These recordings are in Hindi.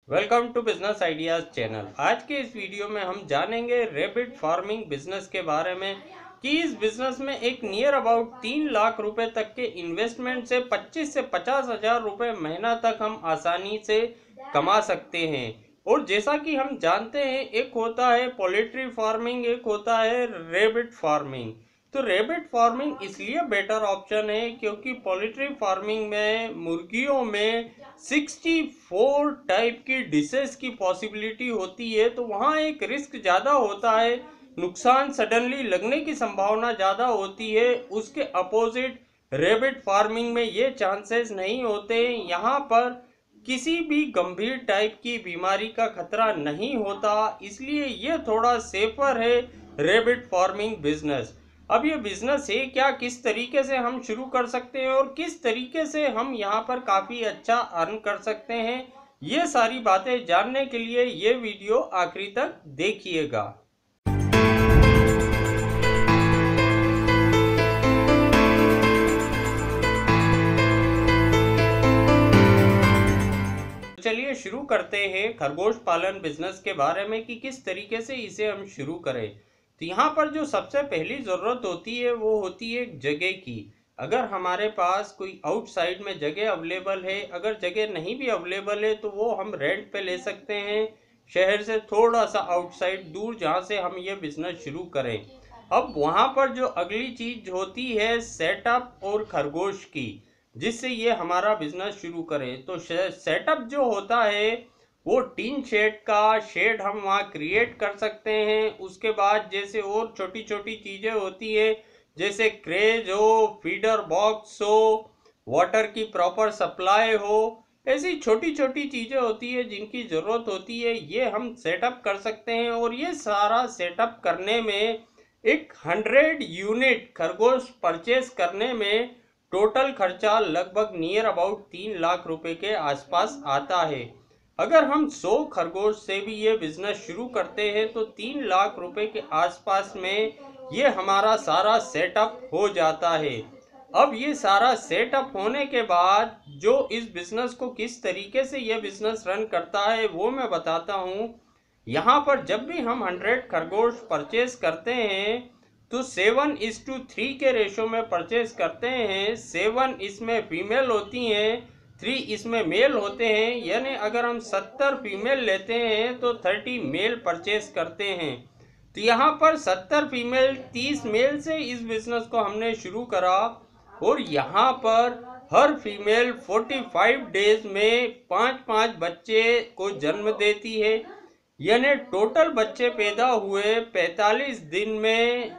Welcome to business ideas channel. आज के इस वीडियो में हम जानेंगे रैबिट फार्मिंग बिजनेस के बारे में कि इस बिजनेस में एक नियर अबाउट 3 लाख रुपए तक के इन्वेस्टमेंट से 25 से 50 हजार रुपए महीना तक हम आसानी से कमा सकते हैं। और जैसा कि हम जानते हैं, एक होता है पोल्ट्री फार्मिंग, एक होता है रैबिट फार्मिंग। तो रैबिट फार्मिंग इसलिए बेटर ऑप्शन है क्योंकि पोल्ट्री फार्मिंग में मुर्गियों में 64 टाइप की डिशेस की पॉसिबिलिटी होती है, तो वहाँ एक रिस्क ज़्यादा होता है, नुकसान सडनली लगने की संभावना ज़्यादा होती है। उसके अपोजिट रैबिट फार्मिंग में ये चांसेस नहीं होते। यहाँ पर किसी भी गंभीर टाइप की बीमारी का खतरा नहीं होता, इसलिए ये थोड़ा सेफर है रैबिट फार्मिंग बिजनेस। अब ये बिजनेस है क्या, किस तरीके से हम शुरू कर सकते हैं और किस तरीके से हम यहाँ पर काफ़ी अच्छा अर्न कर सकते हैं, ये सारी बातें जानने के लिए ये वीडियो आखिरी तक देखिएगा। चलिए शुरू करते हैं खरगोश पालन बिजनेस के बारे में कि किस तरीके से इसे हम शुरू करें। तो यहाँ पर जो सबसे पहली ज़रूरत होती है वो होती है जगह की। अगर हमारे पास कोई आउटसाइड में जगह अवेलेबल है, अगर जगह नहीं भी अवेलेबल है तो वो हम रेंट पे ले सकते हैं, शहर से थोड़ा सा आउटसाइड दूर, जहाँ से हम ये बिजनेस शुरू करें। अब वहाँ पर जो अगली चीज़ होती है सेटअप और खरगोश की, जिससे ये हमारा बिजनेस शुरू करें। तो सेटअप जो होता है वो टीन शेड का शेड हम वहाँ क्रिएट कर सकते हैं। उसके बाद जैसे और छोटी छोटी चीज़ें होती है, जैसे क्रेज हो, फीडर बॉक्स हो, वाटर की प्रॉपर सप्लाई हो, ऐसी छोटी छोटी चीज़ें होती है जिनकी ज़रूरत होती है, ये हम सेटअप कर सकते हैं। और ये सारा सेटअप करने में एक 100 यूनिट खरगोश परचेस करने में टोटल खर्चा लगभग नियर अबाउट 3 लाख रुपए के आसपास आता है। अगर हम 100 खरगोश से भी ये बिजनेस शुरू करते हैं तो 3 लाख रुपए के आसपास में ये हमारा सारा सेटअप हो जाता है। अब ये सारा सेटअप होने के बाद जो इस बिजनेस को किस तरीके से ये बिजनेस रन करता है वो मैं बताता हूँ। यहाँ पर जब भी हम 100 खरगोश परचेज करते हैं तो 7:3 के रेशो में परचेज करते हैं। 7 इसमें फीमेल होती हैं, 3 इसमें मेल होते हैं, यानी अगर हम 70 फीमेल लेते हैं तो 30 मेल परचेज करते हैं। तो यहाँ पर 70 फीमेल 30 मेल से इस बिजनेस को हमने शुरू करा। और यहाँ पर हर फीमेल 45 डेज में 5-5 बच्चे को जन्म देती है, यानी टोटल बच्चे पैदा हुए 45 दिन में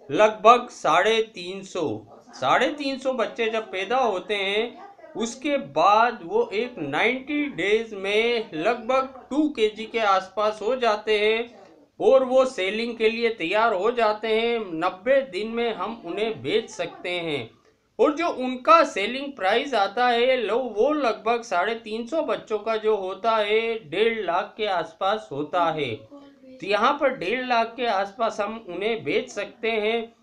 लगभग 350 बच्चे जब पैदा होते हैं, उसके बाद वो एक 90 डेज में लगभग 2 केजी के आसपास हो जाते हैं और वो सेलिंग के लिए तैयार हो जाते हैं। 90 दिन में हम उन्हें बेच सकते हैं और जो उनका सेलिंग प्राइस आता है वो लगभग 350 बच्चों का जो होता है 1.5 लाख के आसपास होता है। तो यहाँ पर 1.5 लाख के आसपास हम उन्हें बेच सकते हैं।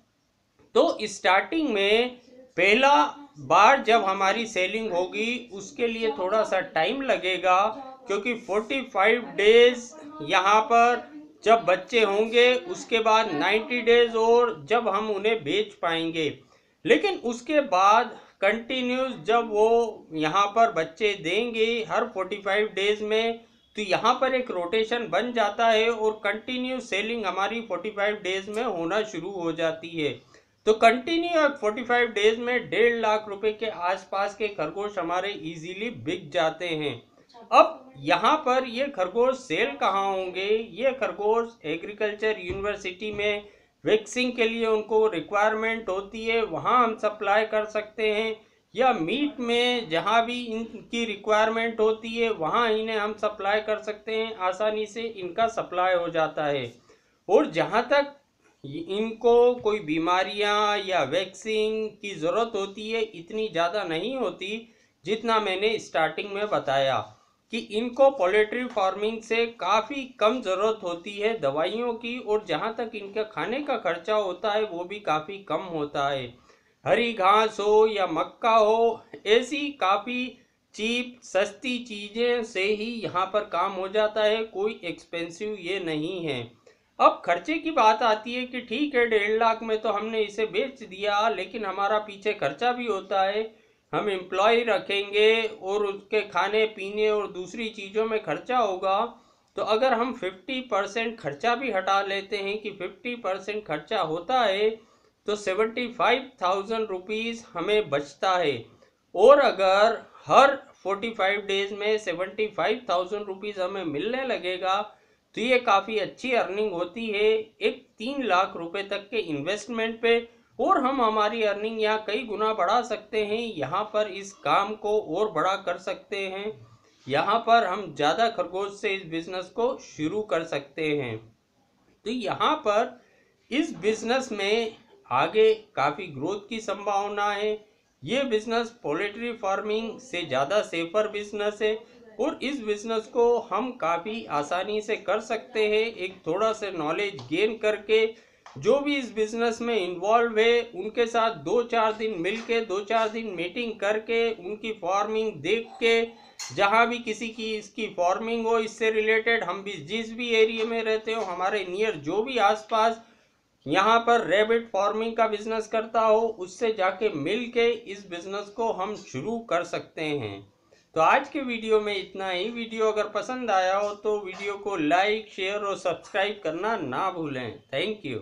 तो स्टार्टिंग में पहला बार जब हमारी सेलिंग होगी उसके लिए थोड़ा सा टाइम लगेगा, क्योंकि 45 डेज यहाँ पर जब बच्चे होंगे उसके बाद 90 डेज और जब हम उन्हें बेच पाएंगे। लेकिन उसके बाद कंटिन्यूस जब वो यहाँ पर बच्चे देंगे हर 45 डेज में, तो यहाँ पर एक रोटेशन बन जाता है और कंटिन्यू सेलिंग हमारी 45 डेज में होना शुरू हो जाती है। तो कंटिन्यू 45 डेज में 1.5 लाख रुपए के आसपास के खरगोश हमारे इजीली बिक जाते हैं। अब यहाँ पर ये खरगोश सेल कहाँ होंगे? ये खरगोश एग्रीकल्चर यूनिवर्सिटी में वैक्सीन के लिए उनको रिक्वायरमेंट होती है, वहाँ हम सप्लाई कर सकते हैं, या मीट में जहाँ भी इनकी रिक्वायरमेंट होती है वहाँ इन्हें हम सप्लाई कर सकते हैं। आसानी से इनका सप्लाई हो जाता है। और जहाँ तक इनको कोई बीमारियाँ या वैक्सीन की ज़रूरत होती है, इतनी ज़्यादा नहीं होती जितना मैंने स्टार्टिंग में बताया कि इनको पोल्ट्री फार्मिंग से काफ़ी कम ज़रूरत होती है दवाइयों की, और जहाँ तक इनका खाने का खर्चा होता है वो भी काफ़ी कम होता है। हरी घास हो या मक्का हो, ऐसी काफ़ी चीप सस्ती चीज़ें से ही यहाँ पर काम हो जाता है, कोई एक्सपेंसिव ये नहीं है। अब खर्चे की बात आती है कि ठीक है 1.5 लाख में तो हमने इसे बेच दिया, लेकिन हमारा पीछे खर्चा भी होता है। हम एम्प्लॉय रखेंगे और उसके खाने पीने और दूसरी चीज़ों में खर्चा होगा। तो अगर हम 50% खर्चा भी हटा लेते हैं कि 50% खर्चा होता है तो 75,000 रुपीज़ हमें बचता है। और अगर हर 45 डेज में 75,000 रुपीज़ हमें मिलने लगेगा तो ये काफ़ी अच्छी अर्निंग होती है एक 3 लाख रुपए तक के इन्वेस्टमेंट पे। और हम हमारी अर्निंग यहाँ कई गुना बढ़ा सकते हैं, यहाँ पर इस काम को और बड़ा कर सकते हैं, यहाँ पर हम ज़्यादा खरगोश से इस बिज़नेस को शुरू कर सकते हैं। तो यहाँ पर इस बिज़नेस में आगे काफ़ी ग्रोथ की संभावना है। ये बिज़नेस पोल्ट्री फार्मिंग से ज़्यादा सेफर बिज़नेस है और इस बिज़नेस को हम काफ़ी आसानी से कर सकते हैं एक थोड़ा सा नॉलेज गेन करके। जो भी इस बिज़नेस में इन्वॉल्व है उनके साथ 2-4 दिन मिल के 2-4 दिन मीटिंग करके उनकी फार्मिंग देख के, जहाँ भी किसी की इसकी फार्मिंग हो इससे रिलेटेड, हम भी जिस भी एरिया में रहते हो हमारे नियर जो भी आसपास यहाँ पर रैबिट फार्मिंग का बिजनेस करता हो उससे जाके मिल के इस बिजनेस को हम शुरू कर सकते हैं। तो आज के वीडियो में इतना ही। वीडियो अगर पसंद आया हो तो वीडियो को लाइक शेयर और सब्सक्राइब करना ना भूलें। Thank you.